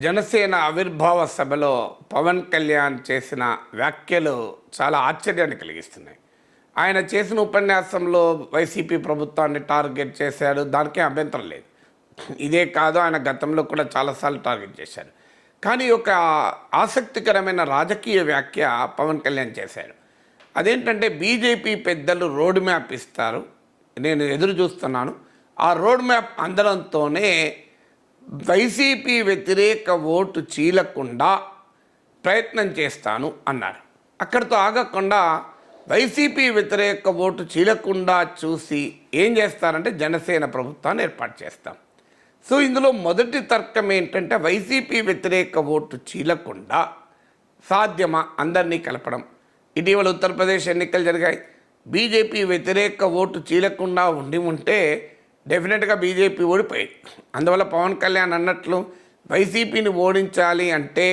జనసేన ఆవిర్భావ సభలో పవన్ కళ్యాణ్ చేసిన వ్యాఖ్యలు చాలా ఆశ్చర్యాన్ని కలిగిస్తున్నాయి. ఆయన చేసిన ఉపన్యాసంలో వైసీపీ ప్రభుత్వాన్ని టార్గెట్ చేశాడు, దానికే అభ్యంతరం లేదు. ఇదే కాదు, ఆయన గతంలో కూడా చాలాసార్లు టార్గెట్ చేశారు. కానీ ఒక ఆసక్తికరమైన రాజకీయ వ్యాఖ్య పవన్ కళ్యాణ్ చేశారు. అదేంటంటే బీజేపీ పెద్దలు రోడ్ మ్యాప్ ఇస్తారు, నేను ఎదురు చూస్తున్నాను, ఆ రోడ్ మ్యాప్ అందడంతోనే వైసీపీ వ్యతిరేక ఓటు చీలకుండా ప్రయత్నం చేస్తాను అన్నారు. అక్కడితో ఆగకుండా వైసీపీ వ్యతిరేక ఓటు చీలకుండా చూసి ఏం చేస్తారంటే జనసేన ప్రభుత్వాన్ని ఏర్పాటు చేస్తాం. సో ఇందులో మొదటి తర్కం ఏంటంటే వైసీపీ వ్యతిరేక ఓటు చీలకుండా సాధ్యమా అందరినీ కలపడం. ఇటీవల ఉత్తరప్రదేశ్ ఎన్నికలు జరిగాయి. బీజేపీ వ్యతిరేక ఓటు చీలకుండా ఉంటే డెఫినెట్గా బీజేపీ ఓడిపోయింది. అందువల్ల పవన్ కళ్యాణ్ అన్నట్లు వైసీపీని ఓడించాలి అంటే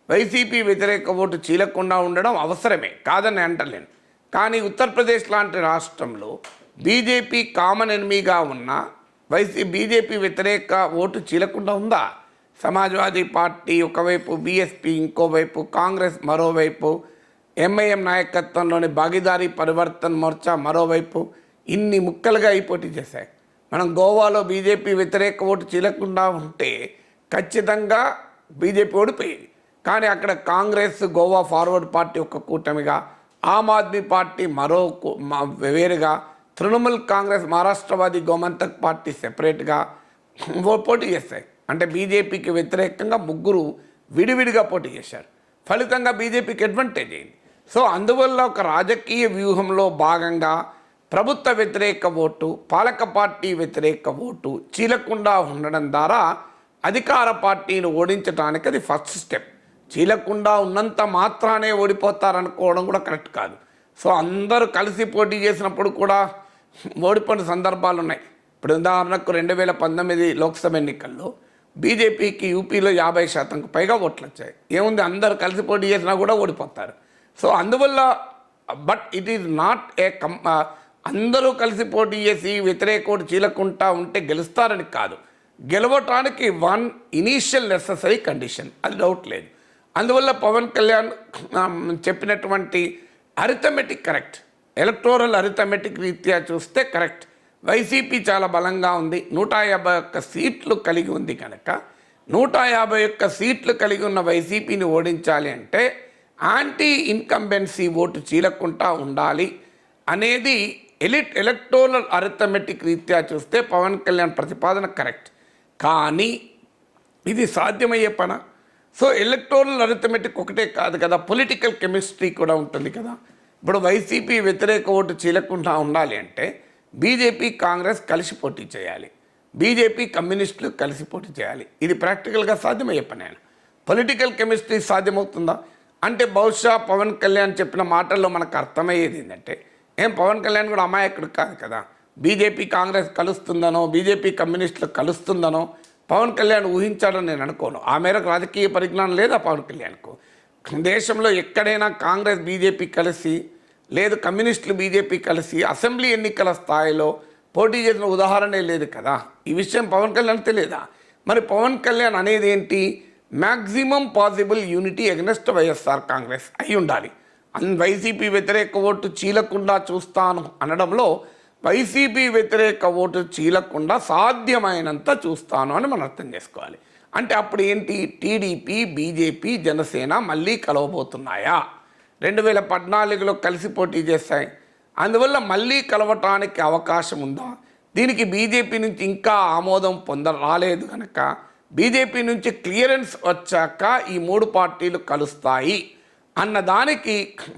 వైసీపీ వ్యతిరేక ఓటు చీలకుండా ఉండడం అవసరమే, కాదని అంటలేను. కానీ ఉత్తరప్రదేశ్ లాంటి రాష్ట్రంలో బీజేపీ కామన్ ఎనిమీగా ఉన్న బీజేపీ వ్యతిరేక ఓటు చీలకుండా ఉందా? సమాజ్వాదీ పార్టీ ఒకవైపు, బీఎస్పీ ఇంకోవైపు, కాంగ్రెస్ మరోవైపు, ఎంఐఎం నాయకత్వంలోని భాగీదారీ పరివర్తన్ మోర్చా మరోవైపు, ఇన్ని ముక్కలుగా ఈ పోటీ చేశాయి. మనం గోవాలో బీజేపీ వ్యతిరేక ఓటు చీలకుండా ఉంటే ఖచ్చితంగా బీజేపీ ఓడిపోయేది. కానీ అక్కడ కాంగ్రెస్, గోవా ఫార్వర్డ్ పార్టీ ఒక కూటమిగా, ఆమ్ ఆద్మీ పార్టీ వేరుగా, తృణమూల్ కాంగ్రెస్, మహారాష్ట్రవాది గోమంతక్ పార్టీ సెపరేట్గా పోటీ చేస్తాయి. అంటే బీజేపీకి వ్యతిరేకంగా ముగ్గురు విడివిడిగా పోటీ చేశారు. ఫలితంగా బీజేపీకి అడ్వాంటేజ్ అయింది. సో అందువల్ల ఒక రాజకీయ వ్యూహంలో భాగంగా ప్రభుత్వ వ్యతిరేక ఓటు, పాలక పార్టీ వ్యతిరేక ఓటు చీలకుండా ఉండడం ద్వారా అధికార పార్టీని ఓడించడానికి అది ఫస్ట్ స్టెప్. చీలకుండా ఉన్నంత మాత్రానే ఓడిపోతారనుకోవడం కూడా కరెక్ట్ కాదు. సో అందరూ కలిసి పోటీ చేసినప్పుడు కూడా ఓడిపోయిన సందర్భాలు ఉన్నాయి. ఇప్పుడు ఉదాహరణకు 2019 లోక్సభ ఎన్నికల్లో బీజేపీకి యూపీలో 50%కు పైగా ఓట్లు వచ్చాయి. ఏముంది, అందరూ కలిసి పోటీ చేసినా కూడా ఓడిపోతారు. సో అందువల్ల బట్ ఇట్ ఈజ్ నాట్ అందరూ కలిసి పోటీ చేసి వ్యతిరేక ఓటు చీలకుండా ఉంటే గెలుస్తారని కాదు, గెలవటానికి వన్ ఇనీషియల్ నెససరీ కండిషన్, అది డౌట్ లేదు. అందువల్ల పవన్ కళ్యాణ్ చెప్పినటువంటి అరిథమెటిక్ కరెక్ట్, ఎలక్టోరల్ అరిథమెటిక్ రీత్యా చూస్తే కరెక్ట్. వైసీపీ చాలా బలంగా ఉంది, 151 సీట్లు కలిగి ఉంది. కనుక 151 సీట్లు కలిగి ఉన్న వైసీపీని ఓడించాలి అంటే యాంటీ ఇన్కంబెన్సీ ఓటు చీలకుండా ఉండాలి అనేది ఎలక్టోరల్ అరిథమెటిక్ రీత్యా చూస్తే పవన్ కళ్యాణ్ ప్రతిపాదన కరెక్ట్. కానీ ఇది సాధ్యమయ్యే పన? సో ఎలక్టోరల్ అరిథమెటిక్ ఒకటే కాదు కదా, పొలిటికల్ కెమిస్ట్రీ కూడా ఉంటుంది కదా. ఇప్పుడు వైసీపీ వ్యతిరేక ఓటు చీలకుండా ఉండాలి అంటే బీజేపీ, కాంగ్రెస్ కలిసి పోటీ చేయాలి, బీజేపీ కమ్యూనిస్టులు కలిసి పోటీ చేయాలి. ఇది ప్రాక్టికల్గా సాధ్యమయ్యే పని. పొలిటికల్ కెమిస్ట్రీ సాధ్యమవుతుందా అంటే బహుశా పవన్ కళ్యాణ్ చెప్పిన మాటల్లో మనకు అర్థమయ్యేది ఏంటంటే, పవన్ కళ్యాణ్ కూడా అమాయకుడు కాదు కదా. బీజేపీ కాంగ్రెస్ కలుస్తుందనో, బీజేపీ కమ్యూనిస్టులు కలుస్తుందనో పవన్ కళ్యాణ్ ఊహించాడని నేను అనుకోను. ఆ మేరకు రాజకీయ పరిజ్ఞానం లేదా పవన్ కళ్యాణ్కు. దేశంలో ఎక్కడైనా కాంగ్రెస్ బీజేపీ కలిసి, లేదు కమ్యూనిస్టులు బీజేపీ కలిసి అసెంబ్లీ ఎన్నికల స్థాయిలో పోటీ చేసిన ఉదాహరణే లేదు కదా. ఈ విషయం పవన్ కళ్యాణ్ తెలియదా? మరి పవన్ కళ్యాణ్ అనేది ఏంటి? Maximum possible unity against YSR Congress అయి ఉండాలి. వైసీపీ వ్యతిరేక ఓటు చీలకుండా చూస్తాను అనడంలో వైసీపీ వ్యతిరేక ఓటు చీలకుండా సాధ్యమైనంత చూస్తాను అని మనం అర్థం చేసుకోవాలి. అంటే అప్పుడు ఏంటి, టీడీపీ, బీజేపీ, జనసేన మళ్ళీ కలవబోతున్నాయా? 2014లో కలిసి పోటీ చేస్తాయి. అందువల్ల మళ్ళీ కలవటానికి అవకాశం ఉందా? దీనికి బీజేపీ నుంచి ఇంకా ఆమోదం రాలేదు కనుక బీజేపీ నుంచి క్లియరెన్స్ వచ్చాక ఈ 3 పార్టీలు కలుస్తాయి అన్నదానికి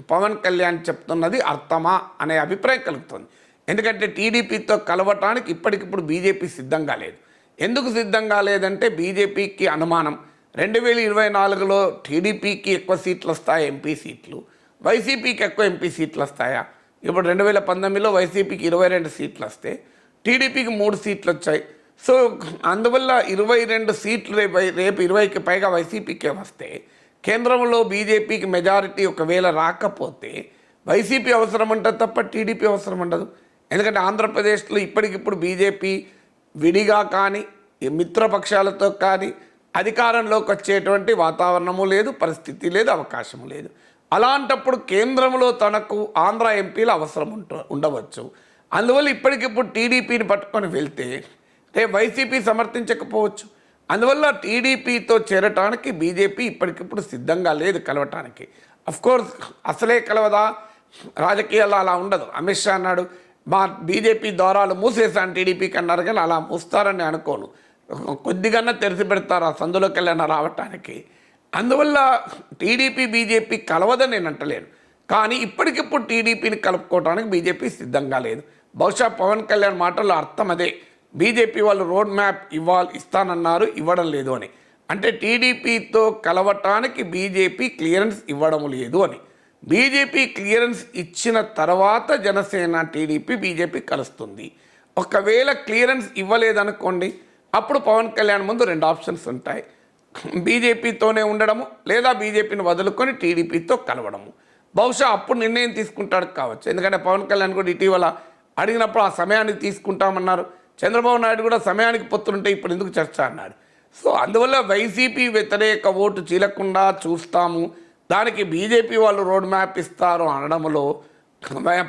పవన్ కళ్యాణ్ చెప్తున్నది అర్థమా అనే అభిప్రాయం కలుగుతుంది. ఎందుకంటే టీడీపీతో కలవటానికి ఇప్పటికిప్పుడు బీజేపీ సిద్ధంగా లేదు. ఎందుకు సిద్ధంగా లేదంటే బీజేపీకి అనుమానం 2024లో టీడీపీకి ఎక్కువ సీట్లు వస్తాయి, ఎంపీ సీట్లు, వైసీపీకి ఎక్కువ ఎంపీ సీట్లు వస్తాయా? ఇప్పుడు 2019లో వైసీపీకి 22 సీట్లు వస్తే టీడీపీకి 3 సీట్లు వచ్చాయి. సో అందువల్ల 22 సీట్లు రేపు 20కి పైగా వైసీపీకే వస్తే కేంద్రంలో బీజేపీకి మెజారిటీ ఒకవేళ రాకపోతే వైసీపీ అవసరం ఉంటుంది తప్ప టీడీపీ అవసరం ఉండదు. ఎందుకంటే ఆంధ్రప్రదేశ్లో ఇప్పటికిప్పుడు బీజేపీ విడిగా కానీ మిత్రపక్షాలతో కానీ అధికారంలోకి వచ్చేటువంటి వాతావరణము లేదు, పరిస్థితి లేదు, అవకాశము లేదు. అలాంటప్పుడు కేంద్రంలో తనకు ఆంధ్ర ఎంపీల అవసరం ఉండవచ్చు. అందువల్ల ఇప్పటికిప్పుడు టీడీపీని పట్టుకొని వెళ్తే రేపు వైసీపీ సమర్థించకపోవచ్చు. అందువల్ల టీడీపీతో చేరటానికి బీజేపీ ఇప్పటికిప్పుడు సిద్ధంగా లేదు కలవటానికి. అఫ్కోర్స్ అసలే కలవదా, రాజకీయాల్లో అలా ఉండదు. అమిత్ షా అన్నాడు మా బీజేపీ ద్వారాలు మూసేసాను టీడీపీకి అన్నారు, కానీ అలా మూస్తారని అనుకోను. కొద్దిగా తెరిచి పెడతారు ఆ సందులోకి వెళ్ళిన రావటానికి. అందువల్ల టీడీపీ బీజేపీ కలవదని నేను అంటలేను, కానీ ఇప్పటికిప్పుడు టీడీపీని కలుపుకోవడానికి బీజేపీ సిద్ధంగా లేదు. బహుశా పవన్ కళ్యాణ్ మాటల్లో అర్థం అదే, బీజేపీ వాళ్ళు రోడ్ మ్యాప్ ఇస్తానన్నారు, ఇవ్వడం లేదు అని. అంటే టీడీపీతో కలవటానికి బీజేపీ క్లియరెన్స్ ఇవ్వడం లేదు అని. బీజేపీ క్లియరెన్స్ ఇచ్చిన తర్వాత జనసేన టీడీపీ బీజేపీ కలుస్తుంది. ఒకవేళ క్లియరెన్స్ ఇవ్వలేదనుకోండి, అప్పుడు పవన్ కళ్యాణ్ ముందు 2 ఆప్షన్స్ ఉంటాయి. బీజేపీతోనే ఉండడము, లేదా బీజేపీని వదులుకొని టీడీపీతో కలవడము. బహుశా అప్పుడు నిర్ణయం తీసుకుంటాడు కావచ్చు. ఎందుకంటే పవన్ కళ్యాణ్ కూడా ఇటీవల అడిగినప్పుడు ఆ సమయానికి తీసుకుంటామన్నారు. చంద్రబాబు నాయుడు కూడా సమయానికి పొత్తులుంటే ఇప్పుడు ఎందుకు చర్చ అన్నాడు. సో అందువల్ల వైసీపీ వ్యతిరేక ఓటు చీలకుండా చూస్తాము, దానికి బీజేపీ వాళ్ళు రోడ్ మ్యాప్ ఇస్తారు అనడంలో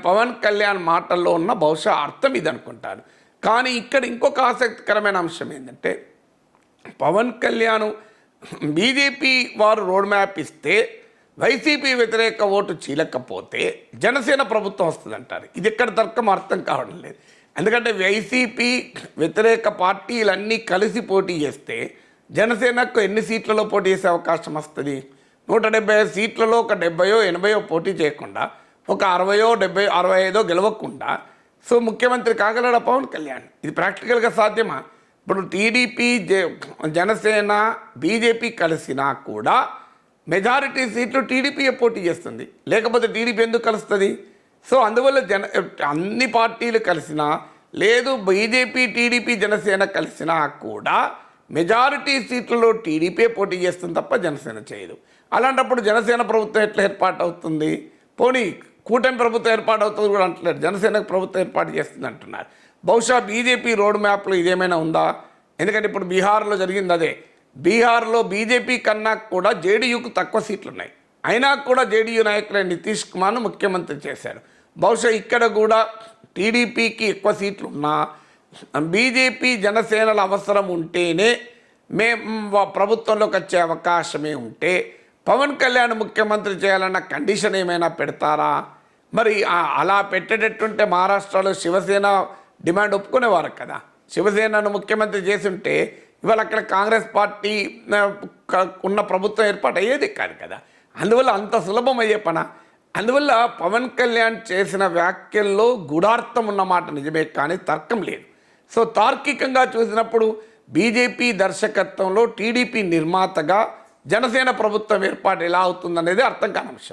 పవన్ కళ్యాణ్ మాటల్లో ఉన్న బహుశా అర్థం ఇది అనుకుంటాను. కానీ ఇక్కడ ఇంకొక ఆసక్తికరమైన అంశం ఏంటంటే, పవన్ కళ్యాణ్ బీజేపీ వారు రోడ్ మ్యాప్ ఇస్తే వైసీపీ వ్యతిరేక ఓటు చీలకపోతే జనసేన ప్రభుత్వం వస్తుందంటారు. ఇది ఎక్కడ తర్కం అర్థం కావడం లేదు. ఎందుకంటే వైసీపీ వ్యతిరేక పార్టీలన్నీ కలిసి పోటీ చేస్తే జనసేనకు ఎన్ని సీట్లలో పోటీ చేసే అవకాశం వస్తుంది? 175 సీట్లలో ఒక 70, 80 పోటీ చేయకుండా, ఒక 60, 70, 65 గెలవకుండా సో ముఖ్యమంత్రి కాగలడా పవన్ కళ్యాణ్? ఇది ప్రాక్టికల్గా సాధ్యమా? ఇప్పుడు టీడీపీ జనసేన బీజేపీ కలిసినా కూడా మెజారిటీ సీట్లు టీడీపీయే పోటీ చేస్తుంది, లేకపోతే టీడీపీ ఎందుకు కలుస్తుంది? సో అందువల్ల అన్ని పార్టీలు కలిసినా, లేదు బీజేపీ టీడీపీ జనసేన కలిసినా కూడా మెజారిటీ సీట్లలో టీడీపీ పోటీ చేస్తుంది తప్ప జనసేన చేయదు. అలాంటప్పుడు జనసేన ప్రభుత్వం ఎట్లా ఏర్పాటు అవుతుంది? పోనీ కూటమి ప్రభుత్వం ఏర్పాటు అవుతుంది కూడా అంటలేరు, జనసేన ప్రభుత్వం ఏర్పాటు చేస్తుంది అంటున్నారు. బహుశా బీజేపీ రోడ్ మ్యాప్లో ఇదేమైనా ఉందా? ఎందుకంటే ఇప్పుడు బీహార్లో జరిగింది అదే. బీహార్లో బీజేపీ కన్నా కూడా జేడీయూకు తక్కువ సీట్లు ఉన్నాయి, అయినా కూడా జేడీయూ నాయకులైన నితీష్ కుమార్ను ముఖ్యమంత్రి చేశారు. బహుశా ఇక్కడ కూడా టీడీపీకి ఎక్కువ సీట్లు ఉన్నా బీజేపీ జనసేనల అవసరం ఉంటేనే ప్రభుత్వంలోకి వచ్చే అవకాశమే ఉంటే పవన్ కళ్యాణ్ ముఖ్యమంత్రి చేయాలన్న కండిషన్ ఏమైనా పెడతారా? మరి అలా పెట్టేటట్టుంటే మహారాష్ట్రలో శివసేన డిమాండ్ ఒప్పుకునేవారు కదా. శివసేనను ముఖ్యమంత్రి చేసి ఉంటే ఇవాళ అక్కడ కాంగ్రెస్ పార్టీ ఉన్న ప్రభుత్వం ఏర్పాటు అయ్యేది కాదు కదా. అందువల్ల అంత సులభం అయ్యే పన. అందువల్ల పవన్ కళ్యాణ్ చేసిన వ్యాఖ్యల్లో గూఢార్థం ఉన్నమాట నిజమే, కానీ తర్కం లేదు. సో తార్కికంగా చూసినప్పుడు బీజేపీ దర్శకత్వంలో టీడీపీ నిర్మాతగా జనసేన ప్రభుత్వం ఏర్పాటు ఎలా అవుతుందనేది అర్థం కాని అంశం.